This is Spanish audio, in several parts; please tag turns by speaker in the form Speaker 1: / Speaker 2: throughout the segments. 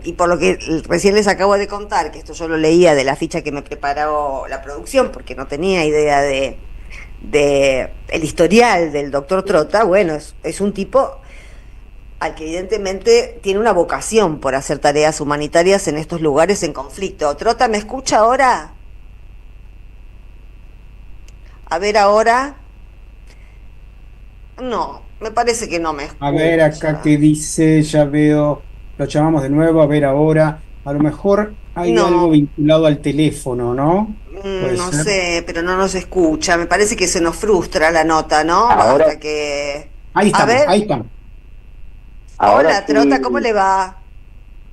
Speaker 1: y por lo que recién les acabo de contar, que esto yo lo leía de la ficha que me preparó la producción, porque no tenía idea de el historial del doctor Trota. Bueno, es un tipo al que evidentemente tiene una vocación por hacer tareas humanitarias en estos lugares en conflicto. Trota, ¿me escucha ahora? A ver ahora. No, me parece que no me
Speaker 2: A ver acá qué
Speaker 1: escucha.
Speaker 2: dice, ya veo, lo llamamos de nuevo, a ver ahora, a lo mejor hay algo
Speaker 1: No,
Speaker 2: vinculado al teléfono, ¿no? Puede
Speaker 1: no
Speaker 2: ser.
Speaker 1: sé, pero no nos escucha. Me parece que se nos frustra la nota, ¿no?
Speaker 3: Ahora,
Speaker 1: Hasta que...
Speaker 2: Ahí
Speaker 1: A
Speaker 2: estamos,
Speaker 1: ver,
Speaker 2: ahí estamos.
Speaker 3: ahora
Speaker 1: hola Trota, ¿cómo
Speaker 3: sí,
Speaker 1: le va?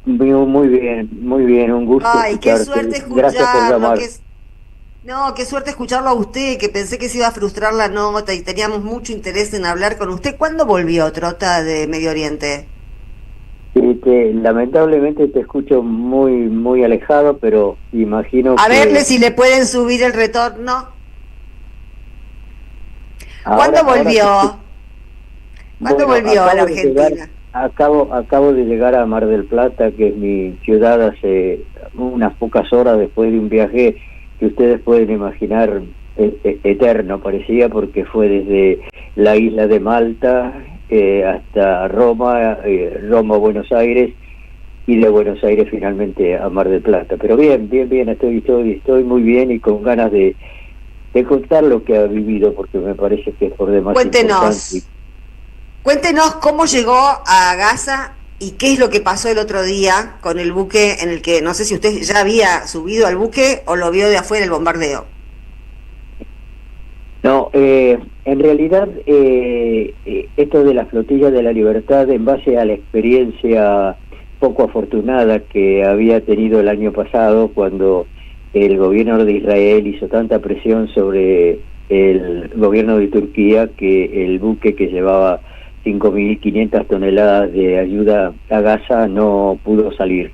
Speaker 3: muy bien, un gusto
Speaker 1: Ay, qué
Speaker 3: escucharte.
Speaker 1: suerte
Speaker 3: Gracias por
Speaker 1: escucharlo,
Speaker 3: llamar.
Speaker 1: No, qué suerte escucharlo a usted, que pensé que se iba a frustrar la nota y teníamos mucho interés en hablar con usted. ¿Cuándo volvió Trota de Medio Oriente?
Speaker 3: Lamentablemente te escucho muy alejado, pero imagino
Speaker 1: A verle
Speaker 3: que
Speaker 1: si le pueden subir el retorno. ¿Cuándo
Speaker 3: ahora te escucho.
Speaker 1: volvió? ¿Cuándo
Speaker 3: Bueno,
Speaker 1: volvió a la Argentina?
Speaker 3: acabo de llegar a Mar del Plata, que es mi ciudad, hace unas pocas horas después de un viaje que ustedes pueden imaginar eterno, parecía, porque fue desde la isla de Malta hasta Roma, Roma, Buenos Aires, y de Buenos Aires finalmente a Mar del Plata. Pero bien, estoy muy bien y con ganas de contar lo que ha vivido, porque me parece que es por demás importante.
Speaker 1: Cuéntenos, cuéntenos cómo llegó a Gaza y qué es lo que pasó el otro día con el buque en el que, no sé si usted ya había subido al buque o lo vio de afuera el bombardeo.
Speaker 3: No, en realidad esto de la Flotilla de la Libertad, en base a la experiencia poco afortunada que había tenido el año pasado, cuando el gobierno de Israel hizo tanta presión sobre el gobierno de Turquía, que el buque que llevaba 5.500 toneladas de ayuda a Gaza no pudo salir.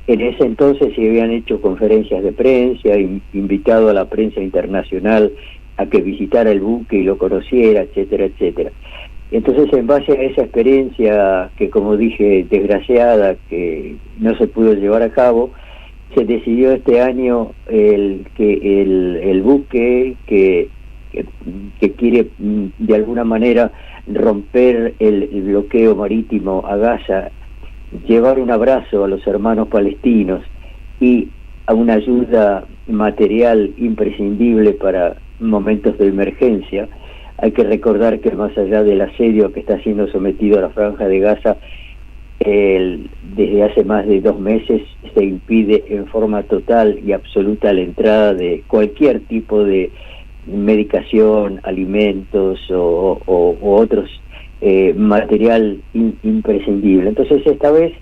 Speaker 3: En ese entonces se habían hecho conferencias de prensa, invitado a la prensa internacional a que visitara el buque y lo conociera, etcétera, etcétera. Entonces, en base a esa experiencia que, como dije, desgraciada, que no se pudo llevar a cabo, se decidió este año que el buque que quiere de alguna manera romper el bloqueo marítimo a Gaza, llevar un abrazo a los hermanos palestinos y a una ayuda material imprescindible para momentos de emergencia. Hay que recordar que más allá del asedio que está siendo sometido a la Franja de Gaza, desde hace más de 2 meses se impide en forma total y absoluta la entrada de cualquier tipo de medicación, alimentos o otros material imprescindible. Entonces esta vez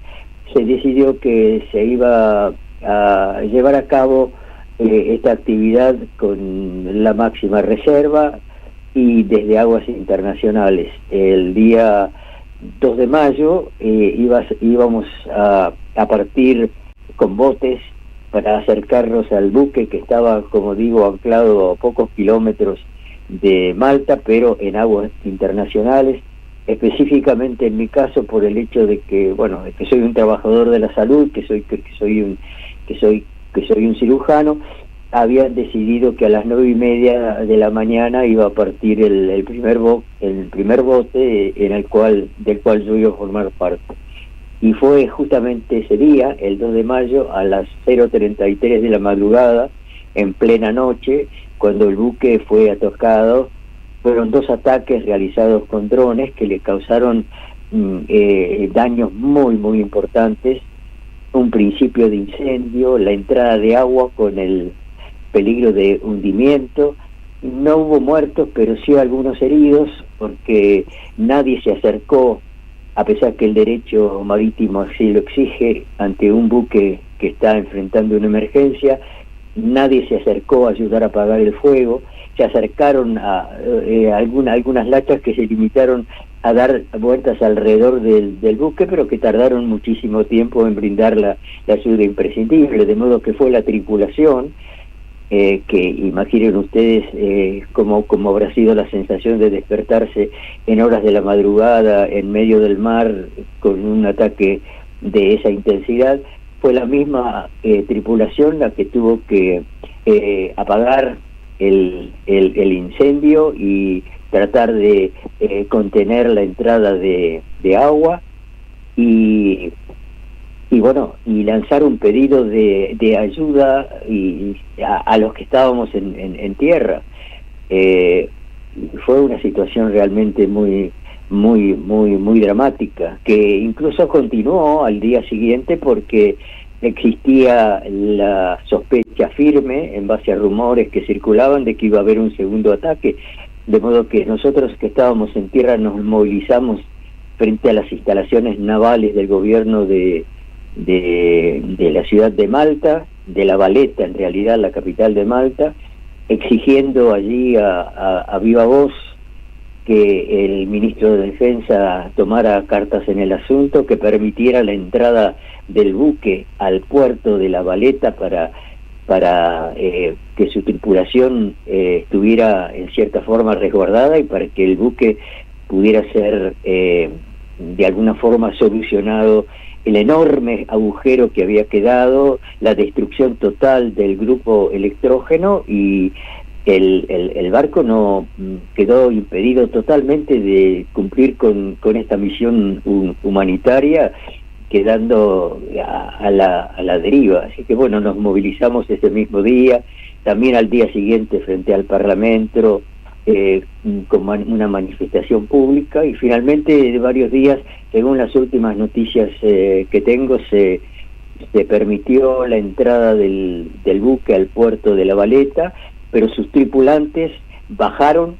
Speaker 3: se decidió que se iba a llevar a cabo esta actividad con la máxima reserva y desde aguas internacionales. El día 2 de mayo íbamos a partir con botes para acercarnos al buque que estaba, como digo, anclado a pocos kilómetros de Malta, pero en aguas internacionales, específicamente en mi caso por el hecho de que, bueno, de que soy un trabajador de la salud, que soy un cirujano. Habían decidido que a las 9:30 de la mañana iba a partir el primer bote del cual yo iba a formar parte. Y fue justamente ese día, el 2 de mayo, a las 0:33 de la madrugada, en plena noche, cuando el buque fue atacado. Fueron 2 ataques realizados con drones que le causaron daños muy importantes, un principio de incendio, la entrada de agua con el peligro de hundimiento. No hubo muertos, pero sí algunos heridos, porque nadie se acercó, a pesar que el derecho marítimo así lo exige, ante un buque que está enfrentando una emergencia. Nadie se acercó a ayudar a apagar el fuego. Se acercaron a algunas lanchas que se limitaron a dar vueltas alrededor del buque, pero que tardaron muchísimo tiempo en brindar la ayuda imprescindible, de modo que fue la tripulación, que imaginen ustedes cómo habrá sido la sensación de despertarse en horas de la madrugada en medio del mar con un ataque de esa intensidad, fue la misma tripulación la que tuvo que apagar el incendio y tratar de contener la entrada de agua y bueno, y lanzar un pedido de ayuda a los que estábamos en tierra. Fue una situación realmente muy dramática, que incluso continuó al día siguiente porque existía la sospecha firme en base a rumores que circulaban de que iba a haber un segundo ataque, de modo que nosotros que estábamos en tierra nos movilizamos frente a las instalaciones navales del gobierno de la ciudad de Malta, de La Valeta en realidad, la capital de Malta, exigiendo allí a viva voz que el ministro de Defensa tomara cartas en el asunto, que permitiera la entrada del buque al puerto de La Valeta para que su tripulación estuviera en cierta forma resguardada y para que el buque pudiera ser de alguna forma solucionado el enorme agujero que había quedado, la destrucción total del grupo electrógeno, y el barco no quedó impedido totalmente de cumplir con esta misión humanitaria, quedando a la deriva. Así que bueno, nos movilizamos ese mismo día, también al día siguiente frente al Parlamento, con una manifestación pública, y finalmente de varios días, según las últimas noticias que tengo, se permitió la entrada del buque al puerto de La Valeta, pero sus tripulantes bajaron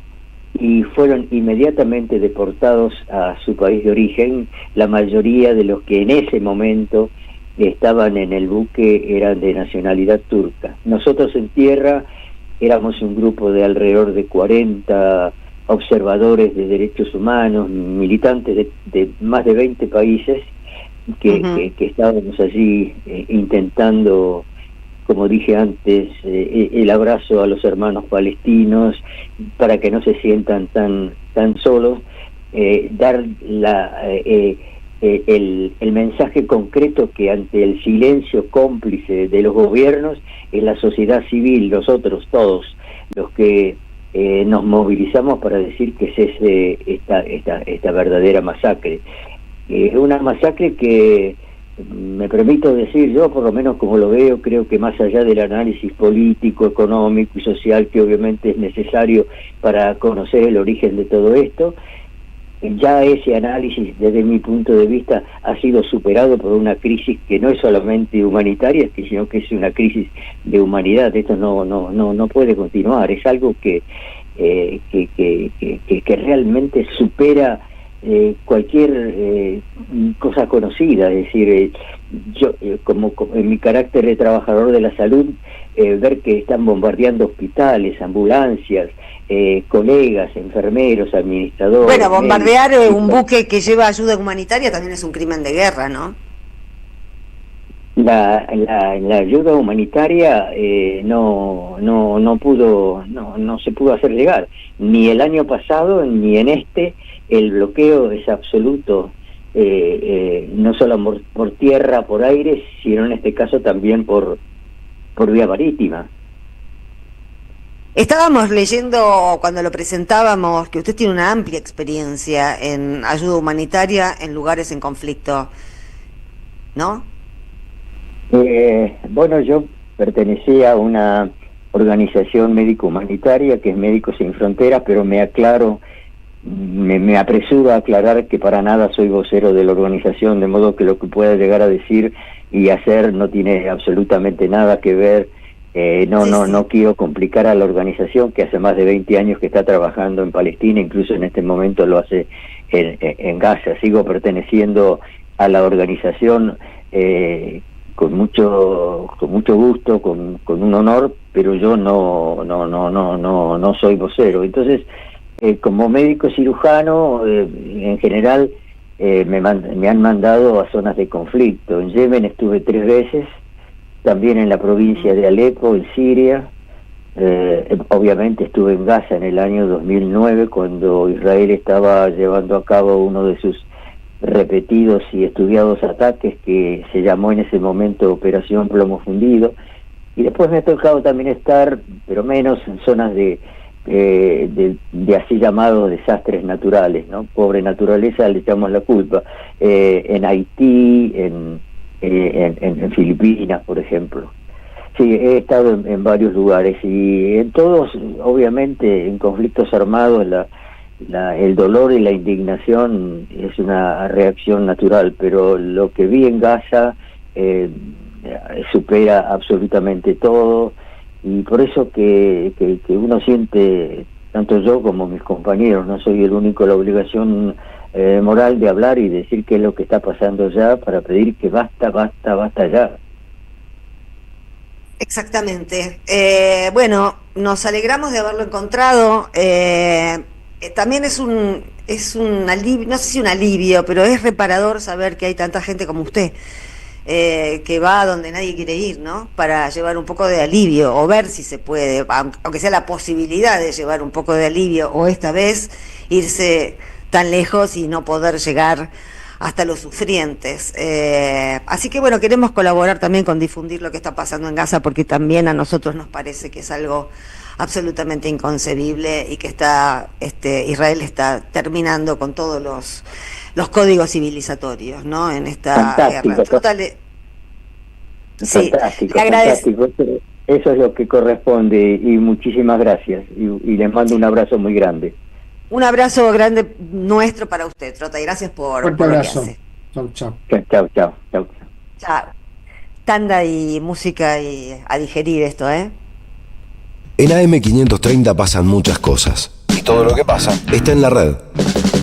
Speaker 3: y fueron inmediatamente deportados a su país de origen. La mayoría de los que en ese momento estaban en el buque eran de nacionalidad turca. Nosotros en tierra éramos un grupo de alrededor de 40 observadores de derechos humanos, militantes de más de 20 países, que estábamos allí intentando, como dije antes, el abrazo a los hermanos palestinos para que no se sientan tan solos, dar el mensaje concreto que ante el silencio cómplice de los gobiernos es la sociedad civil, nosotros todos, los que nos movilizamos para decir que cese esta verdadera masacre. Una masacre que, me permito decir yo, por lo menos como lo veo, creo que más allá del análisis político, económico y social que obviamente es necesario para conocer el origen de todo esto, ya ese análisis desde mi punto de vista ha sido superado por una crisis que no es solamente humanitaria, sino que es una crisis de humanidad. Esto no puede continuar, es algo que realmente supera cualquier cosa conocida. Es decir, yo como en mi carácter de trabajador de la salud, ver que están bombardeando hospitales, ambulancias, colegas, enfermeros, administradores.
Speaker 1: Bueno, bombardear un buque que lleva ayuda humanitaria también es un crimen de guerra, ¿no?
Speaker 3: La ayuda humanitaria no se pudo hacer llegar, ni el año pasado ni en este. El bloqueo es absoluto, no solo por tierra, por aire, sino en este caso también por vía marítima.
Speaker 1: Estábamos leyendo cuando lo presentábamos que usted tiene una amplia experiencia en ayuda humanitaria en lugares en conflicto, ¿no?
Speaker 3: Bueno, yo pertenecía a una organización médico-humanitaria que es Médicos Sin Fronteras, pero me apresuro a aclarar que para nada soy vocero de la organización, de modo que lo que pueda llegar a decir y hacer no tiene absolutamente nada que ver. No quiero complicar a la organización, que hace más de 20 años que está trabajando en Palestina, incluso en este momento lo hace en Gaza. Sigo perteneciendo a la organización con mucho gusto, con un honor, pero yo no soy vocero. Entonces, como médico cirujano, en general me han mandado a zonas de conflicto. En Yemen estuve 3 veces, también en la provincia de Alepo, en Siria. Obviamente estuve en Gaza en el año 2009, cuando Israel estaba llevando a cabo uno de sus repetidos y estudiados ataques que se llamó en ese momento Operación Plomo Fundido. Y después me ha tocado también estar, pero menos, en zonas de así llamados desastres naturales, ¿no? Pobre naturaleza, le echamos la culpa. En Haití, en Filipinas, por ejemplo. Sí, he estado en varios lugares y en todos, obviamente, en conflictos armados, el dolor y la indignación es una reacción natural, pero lo que vi en Gaza supera absolutamente todo, y por eso que uno siente, tanto yo como mis compañeros, no soy el único, la obligación moral de hablar y decir qué es lo que está pasando ya, para pedir que basta ya.
Speaker 1: Exactamente. Bueno, nos alegramos de haberlo encontrado. También es un alivio, no sé si un alivio, pero es reparador saber que hay tanta gente como usted, que va a donde nadie quiere ir, ¿no? Para llevar un poco de alivio, o ver si se puede, aunque sea la posibilidad de llevar un poco de alivio, o esta vez irse tan lejos y no poder llegar hasta los sufrientes. Así que bueno, queremos colaborar también con difundir lo que está pasando en Gaza, porque también a nosotros nos parece que es algo absolutamente inconcebible y que Israel está terminando con todos los códigos civilizatorios, ¿no? En esta guerra. Sí,
Speaker 3: fantástico. Eso es lo que corresponde, y muchísimas gracias, y les mando un abrazo muy grande.
Speaker 1: Un abrazo grande nuestro para usted, Trota, y gracias por lo que hace.
Speaker 2: Chau.
Speaker 1: Chao. Tanda y música y a digerir esto, ¿eh?
Speaker 4: En AM530 pasan muchas cosas. Y todo lo que pasa está en la red.